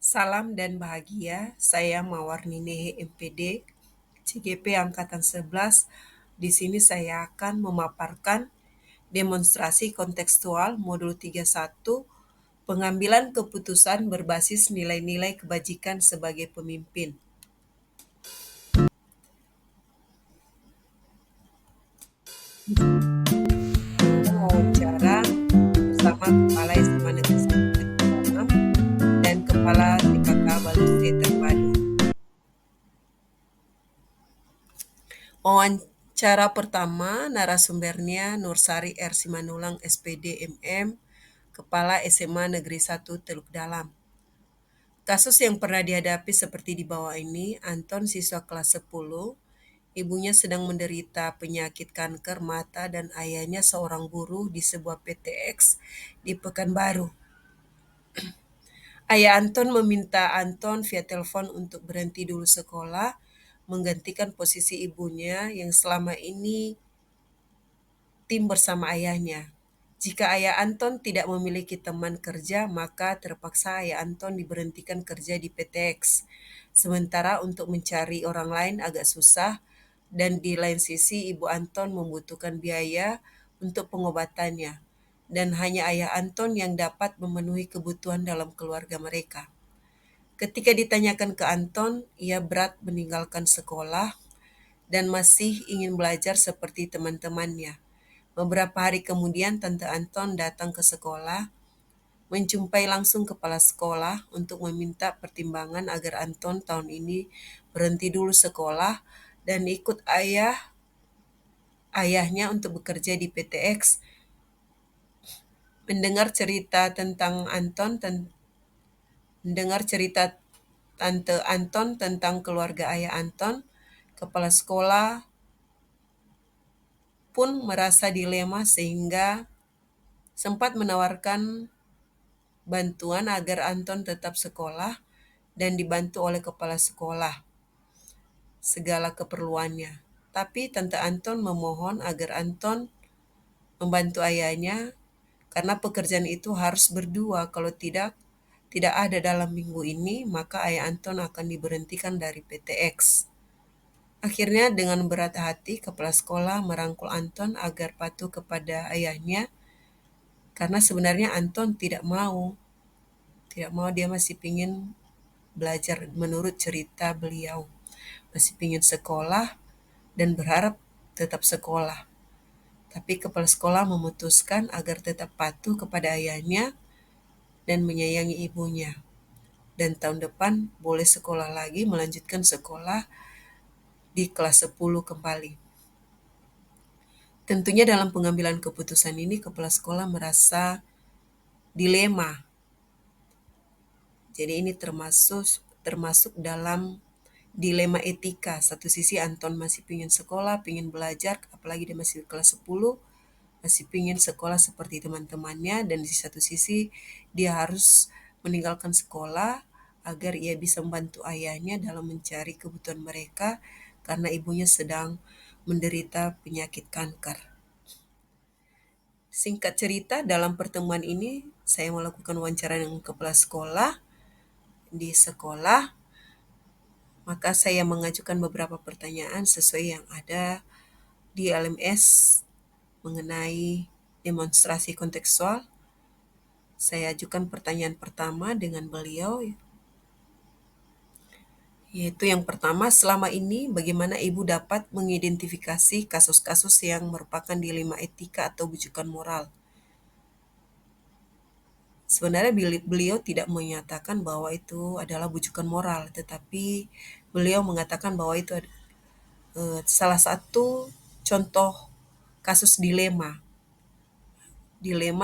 Salam dan bahagia, saya Mawarninehe MPD, CGP Angkatan 11. Di sini saya akan memaparkan demonstrasi kontekstual modul 31, pengambilan keputusan berbasis nilai-nilai kebajikan sebagai pemimpin. Wawancara bersama Kepala SMA Negeri 1 Teguh dan Kepala TKK Baluse Terpadu. Wawancara pertama, narasumbernya Nursari R. Simanulang SPD MM, Kepala SMA Negeri 1 Teluk Dalam. Kasus yang pernah dihadapi seperti di bawah ini, Anton siswa kelas 10, ibunya sedang menderita penyakit kanker mata dan ayahnya seorang buruh di sebuah PTX di Pekanbaru. Ayah Anton meminta Anton via telepon untuk berhenti dulu sekolah, menggantikan posisi ibunya yang selama ini tim bersama ayahnya. Jika ayah Anton tidak memiliki teman kerja, maka terpaksa ayah Anton diberhentikan kerja di PTX. Sementara untuk mencari orang lain agak susah, dan di lain sisi ibu Anton membutuhkan biaya untuk pengobatannya. Dan hanya ayah Anton yang dapat memenuhi kebutuhan dalam keluarga mereka. Ketika ditanyakan ke Anton, ia berat meninggalkan sekolah dan masih ingin belajar seperti teman-temannya. Beberapa hari kemudian Tante Anton datang ke sekolah, menjumpai langsung kepala sekolah untuk meminta pertimbangan agar Anton tahun ini berhenti dulu sekolah dan ikut ayahnya untuk bekerja di PTX. Mendengar cerita tentang mendengar cerita Tante Anton tentang keluarga ayah Anton, kepala sekolah pun merasa dilema sehingga sempat menawarkan bantuan agar Anton tetap sekolah dan dibantu oleh kepala sekolah segala keperluannya. Tapi Tante Anton memohon agar Anton membantu ayahnya karena pekerjaan itu harus berdua. Kalau tidak ada dalam minggu ini, maka ayah Anton akan diberhentikan dari PTX. Akhirnya dengan berat hati, kepala sekolah merangkul Anton agar patuh kepada ayahnya karena sebenarnya Anton tidak mau, dia masih ingin belajar menurut cerita beliau. Masih ingin sekolah dan berharap tetap sekolah. Tapi kepala sekolah memutuskan agar tetap patuh kepada ayahnya dan menyayangi ibunya. Dan tahun depan boleh sekolah lagi, melanjutkan sekolah di kelas 10 kembali. Tentunya dalam pengambilan keputusan ini kepala sekolah merasa dilema. Jadi ini termasuk dalam dilema etika. Satu sisi Anton masih pingin sekolah, pingin belajar, apalagi dia masih kelas 10, masih pingin sekolah seperti teman-temannya, dan di satu sisi dia harus meninggalkan sekolah agar ia bisa membantu ayahnya dalam mencari kebutuhan mereka karena ibunya sedang menderita penyakit kanker. Singkat cerita, dalam pertemuan ini saya melakukan wawancara dengan kepala sekolah di sekolah, maka saya mengajukan beberapa pertanyaan sesuai yang ada di LMS mengenai demonstrasi kontekstual. Saya ajukan pertanyaan pertama dengan beliau, yaitu yang pertama, selama ini bagaimana Ibu dapat mengidentifikasi kasus-kasus yang merupakan dilema etika atau bujukan moral? Sebenarnya beliau tidak menyatakan bahwa itu adalah bujukan moral, tetapi beliau mengatakan bahwa itu salah satu contoh kasus dilema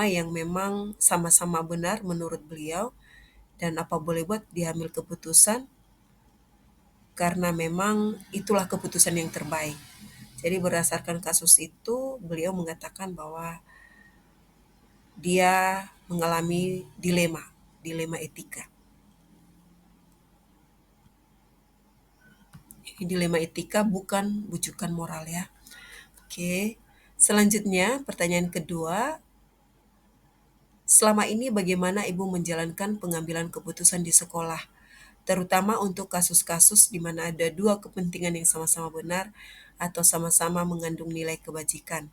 yang memang sama-sama benar menurut beliau, dan apa boleh buat diambil keputusan karena memang itulah keputusan yang terbaik. Jadi berdasarkan kasus itu, beliau mengatakan bahwa dia mengalami dilema etika. Ini dilema etika bukan bujukan moral ya. Oke. Selanjutnya, pertanyaan kedua, Selama ini bagaimana Ibu menjalankan pengambilan keputusan di sekolah, terutama untuk kasus-kasus di mana ada dua kepentingan yang sama-sama benar atau sama-sama mengandung nilai kebajikan?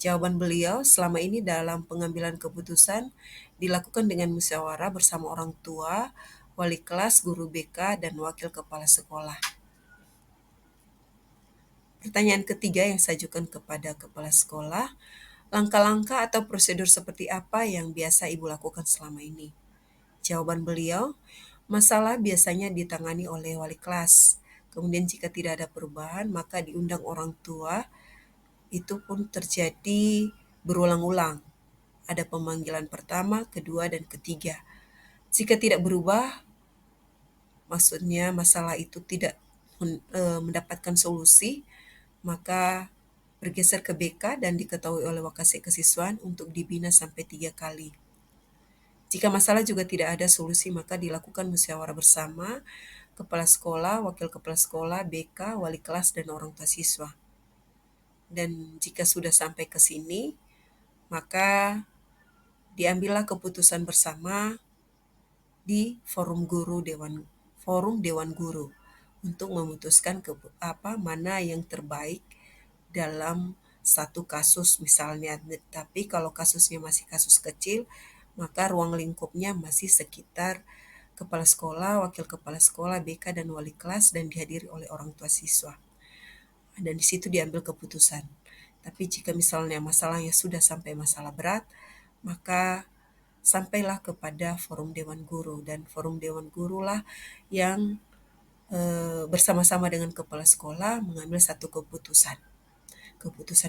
Jawaban beliau, selama ini dalam pengambilan keputusan dilakukan dengan musyawarah bersama orang tua, wali kelas, guru BK, dan wakil kepala sekolah. Pertanyaan ketiga yang saya ajukan kepada kepala sekolah, langkah-langkah atau prosedur seperti apa yang biasa Ibu lakukan selama ini? Jawaban beliau, masalah biasanya ditangani oleh wali kelas. Kemudian jika tidak ada perubahan, maka diundang orang tua. Itu pun terjadi berulang-ulang. Ada pemanggilan pertama, kedua, dan ketiga. Jika tidak berubah, maksudnya masalah itu tidak mendapatkan solusi, maka bergeser ke BK dan diketahui oleh Wakasek Kesiswaan untuk dibina sampai 3 kali. Jika masalah juga tidak ada solusi, maka dilakukan musyawarah bersama kepala sekolah, wakil kepala sekolah, BK, wali kelas, dan orang tua siswa. Dan jika sudah sampai ke sini, maka diambillah keputusan bersama di forum dewan guru untuk memutuskan mana yang terbaik dalam satu kasus misalnya. Tapi kalau kasusnya masih kasus kecil, maka ruang lingkupnya masih sekitar kepala sekolah, wakil kepala sekolah, BK, dan wali kelas, dan dihadiri oleh orang tua siswa. Dan di situ diambil keputusan. Tapi jika misalnya masalahnya sudah sampai masalah berat, maka sampailah kepada forum dewan guru, dan forum dewan guru lah yang bersama-sama dengan kepala sekolah mengambil satu keputusan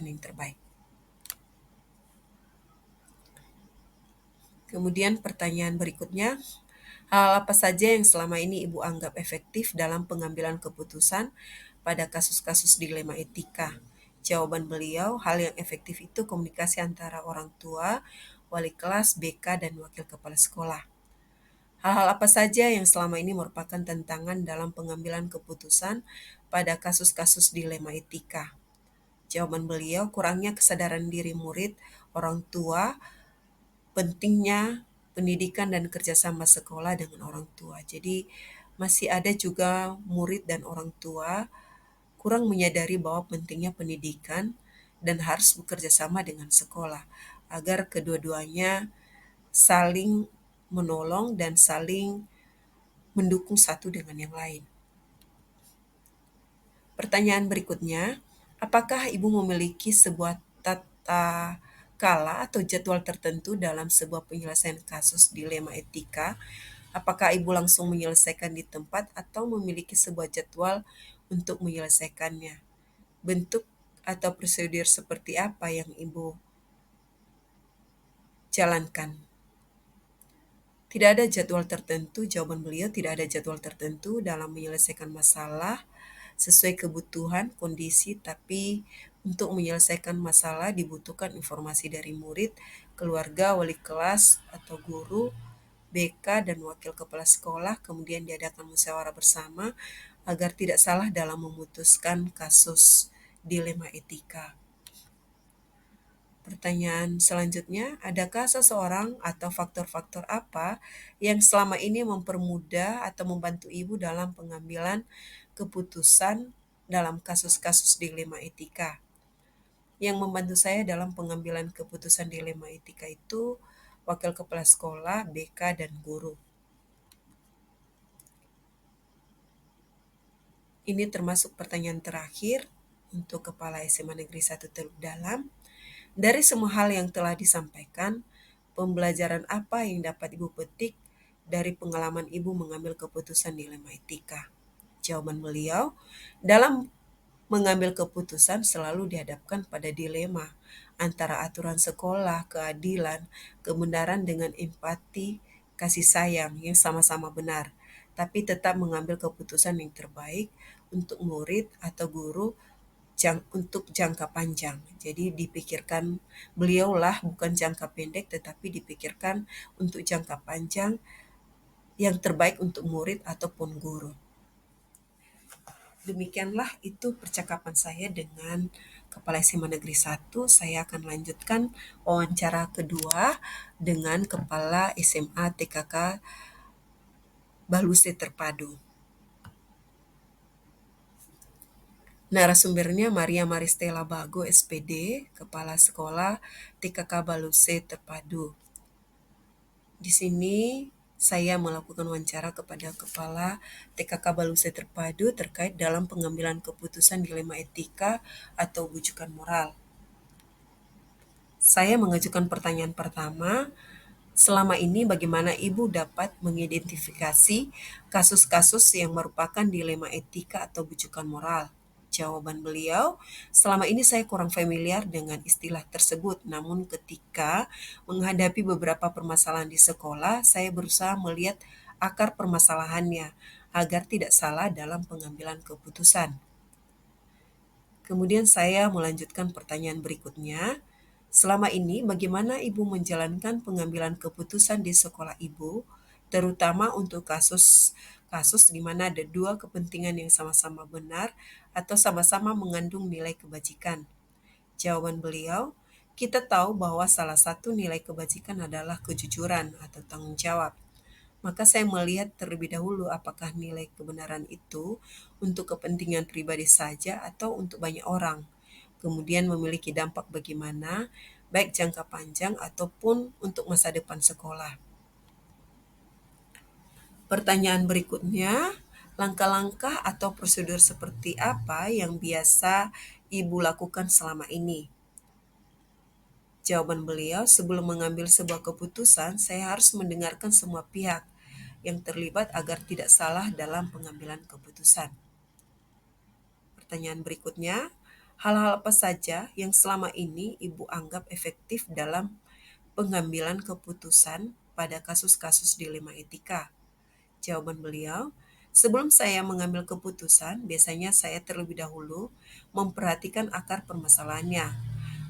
yang terbaik. Kemudian pertanyaan berikutnya, hal apa saja yang selama ini Ibu anggap efektif dalam pengambilan keputusan pada kasus-kasus dilema etika? Jawaban beliau, hal yang efektif itu komunikasi antara orang tua, wali kelas, BK, dan wakil kepala sekolah. Hal-hal apa saja yang selama ini merupakan tantangan dalam pengambilan keputusan pada kasus-kasus dilema etika? Jawaban beliau, kurangnya kesadaran diri murid, orang tua, pentingnya pendidikan dan kerjasama sekolah dengan orang tua. Jadi masih ada juga murid dan orang tua kurang menyadari bahwa pentingnya pendidikan dan harus bekerja sama dengan sekolah agar kedua-duanya saling menolong dan saling mendukung satu dengan yang lain. Pertanyaan berikutnya, apakah Ibu memiliki sebuah tata kala atau jadwal tertentu dalam sebuah penyelesaian kasus dilema etika? Apakah Ibu langsung menyelesaikan di tempat atau memiliki sebuah jadwal untuk menyelesaikannya? Bentuk atau prosedur seperti apa yang Ibu jalankan? Tidak ada jadwal tertentu, jawaban beliau, tidak ada jadwal tertentu dalam menyelesaikan masalah sesuai kebutuhan, kondisi, tapi untuk menyelesaikan masalah dibutuhkan informasi dari murid, keluarga, wali kelas, atau guru, BK, dan wakil kepala sekolah, kemudian diadakan musyawarah bersama agar tidak salah dalam memutuskan kasus dilema etika. Pertanyaan selanjutnya, adakah seseorang atau faktor-faktor apa yang selama ini mempermudah atau membantu Ibu dalam pengambilan keputusan dalam kasus-kasus dilema etika? Yang membantu saya dalam pengambilan keputusan dilema etika itu wakil kepala sekolah, BK, dan guru. Ini termasuk pertanyaan terakhir untuk Kepala SMA Negeri 1 Teluk Dalam. Dari semua hal yang telah disampaikan, pembelajaran apa yang dapat Ibu petik dari pengalaman Ibu mengambil keputusan dilema etika? Jawaban beliau, dalam mengambil keputusan selalu dihadapkan pada dilema antara aturan sekolah, keadilan, kebenaran dengan empati, kasih sayang yang sama-sama benar, tapi tetap mengambil keputusan yang terbaik untuk murid atau guru untuk jangka panjang. Jadi dipikirkan beliaulah bukan jangka pendek, tetapi dipikirkan untuk jangka panjang yang terbaik untuk murid ataupun guru. Demikianlah itu percakapan saya dengan Kepala SMA Negeri 1, saya akan lanjutkan wawancara kedua dengan Kepala SMA TKK Baluse Terpadu. Narasumbernya Maria Maristela Bago, SPD, Kepala Sekolah TKK Baluse Terpadu. Di sini saya melakukan wawancara kepada Kepala TKK Baluse Terpadu terkait dalam pengambilan keputusan dilema etika atau bujukan moral. Saya mengajukan pertanyaan pertama, selama ini bagaimana Ibu dapat mengidentifikasi kasus-kasus yang merupakan dilema etika atau bujukan moral? Jawaban beliau, selama ini saya kurang familiar dengan istilah tersebut, namun ketika menghadapi beberapa permasalahan di sekolah, saya berusaha melihat akar permasalahannya agar tidak salah dalam pengambilan keputusan. Kemudian saya melanjutkan pertanyaan berikutnya. Selama ini, bagaimana Ibu menjalankan pengambilan keputusan di sekolah Ibu, terutama untuk kasus di mana ada dua kepentingan yang sama-sama benar atau sama-sama mengandung nilai kebajikan? Jawaban beliau, kita tahu bahwa salah satu nilai kebajikan adalah kejujuran atau tanggung jawab. Maka saya melihat terlebih dahulu apakah nilai kebenaran itu untuk kepentingan pribadi saja atau untuk banyak orang. Kemudian memiliki dampak bagaimana, baik jangka panjang ataupun untuk masa depan sekolah. Pertanyaan berikutnya, langkah-langkah atau prosedur seperti apa yang biasa Ibu lakukan selama ini? Jawaban beliau, sebelum mengambil sebuah keputusan, saya harus mendengarkan semua pihak yang terlibat agar tidak salah dalam pengambilan keputusan. Pertanyaan berikutnya, hal-hal apa saja yang selama ini Ibu anggap efektif dalam pengambilan keputusan pada kasus-kasus dilema etika? Jawaban beliau, sebelum saya mengambil keputusan, biasanya saya terlebih dahulu memperhatikan akar permasalahannya,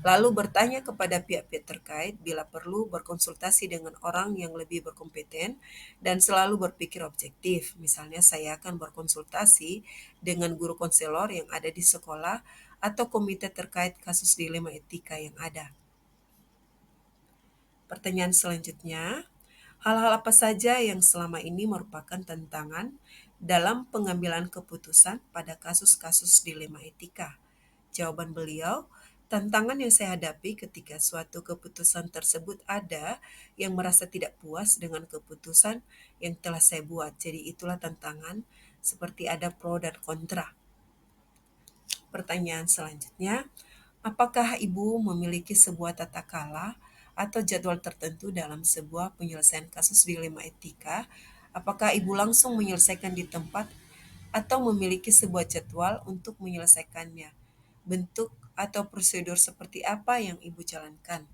lalu bertanya kepada pihak-pihak terkait, bila perlu berkonsultasi dengan orang yang lebih berkompeten dan selalu berpikir objektif. Misalnya saya akan berkonsultasi dengan guru konselor yang ada di sekolah atau komite terkait kasus dilema etika yang ada. Pertanyaan selanjutnya, hal-hal apa saja yang selama ini merupakan tantangan dalam pengambilan keputusan pada kasus-kasus dilema etika? Jawaban beliau, tantangan yang saya hadapi ketika suatu keputusan tersebut ada yang merasa tidak puas dengan keputusan yang telah saya buat. Jadi itulah tantangan, seperti ada pro dan kontra. Pertanyaan selanjutnya, apakah Ibu memiliki sebuah tata kala atau jadwal tertentu dalam sebuah penyelesaian kasus dilema etika? Apakah Ibu langsung menyelesaikan di tempat atau memiliki sebuah jadwal untuk menyelesaikannya? Bentuk atau prosedur seperti apa yang Ibu jalankan?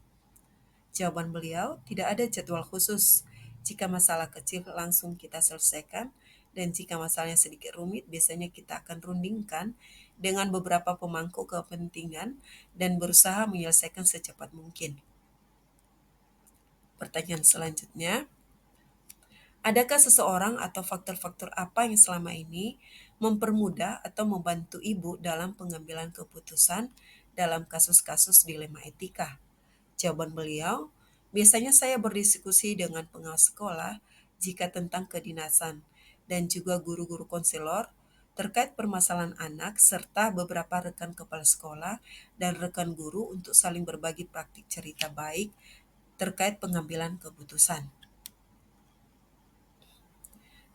Jawaban beliau, tidak ada jadwal khusus. Jika masalah kecil langsung kita selesaikan, dan jika masalahnya sedikit rumit, biasanya kita akan rundingkan dengan beberapa pemangku kepentingan dan berusaha menyelesaikan secepat mungkin. Pertanyaan selanjutnya, adakah seseorang atau faktor-faktor apa yang selama ini mempermudah atau membantu Ibu dalam pengambilan keputusan dalam kasus-kasus dilema etika? Jawaban beliau, biasanya saya berdiskusi dengan pengawas sekolah jika tentang kedinasan dan juga guru-guru konselor terkait permasalahan anak serta beberapa rekan kepala sekolah dan rekan guru untuk saling berbagi praktik cerita baik terkait pengambilan keputusan.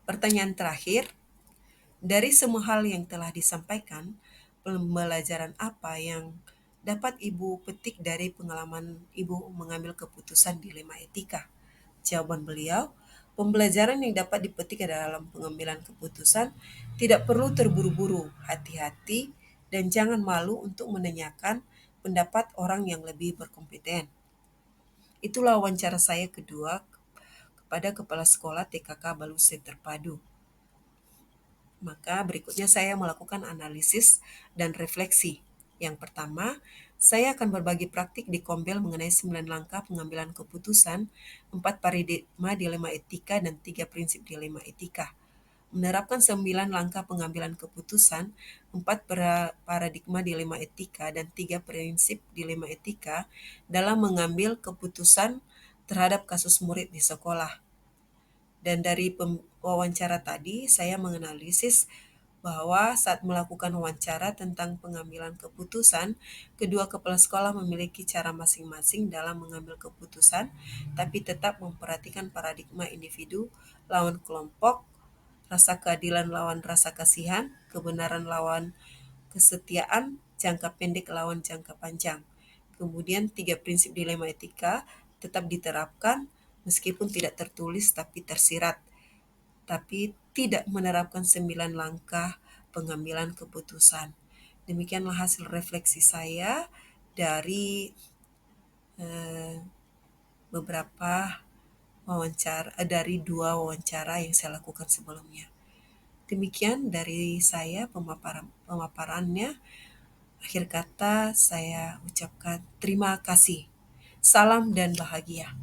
Pertanyaan terakhir, dari semua hal yang telah disampaikan, pembelajaran apa yang dapat Ibu petik dari pengalaman Ibu mengambil keputusan dilema etika? Jawaban beliau, pembelajaran yang dapat dipetik dalam pengambilan keputusan tidak perlu terburu-buru, hati-hati, dan jangan malu untuk menanyakan pendapat orang yang lebih berkompeten. Itulah wawancara saya kedua kepada Kepala Sekolah TKK Baluse Terpadu. Maka berikutnya saya melakukan analisis dan refleksi. Yang pertama, saya akan berbagi praktik di Kombel mengenai 9 langkah pengambilan keputusan, 4 paradigma dilema etika, dan 3 prinsip dilema etika. Menerapkan 9 langkah pengambilan keputusan, 4 paradigma dilema etika, dan 3 prinsip dilema etika dalam mengambil keputusan terhadap kasus murid di sekolah. Dan dari wawancara tadi, saya menganalisis bahwa saat melakukan wawancara tentang pengambilan keputusan, kedua kepala sekolah memiliki cara masing-masing dalam mengambil keputusan, tapi tetap memperhatikan paradigma individu lawan kelompok, rasa keadilan lawan rasa kasihan, kebenaran lawan kesetiaan, jangka pendek lawan jangka panjang. Kemudian 3 prinsip dilema etika tetap diterapkan meskipun tidak tertulis tapi tersirat, tapi tidak menerapkan 9 langkah pengambilan keputusan. Demikianlah hasil refleksi saya dari beberapa dari 2 wawancara yang saya lakukan sebelumnya. Demikian dari saya pemaparannya. Akhir kata saya ucapkan terima kasih. Salam dan bahagia.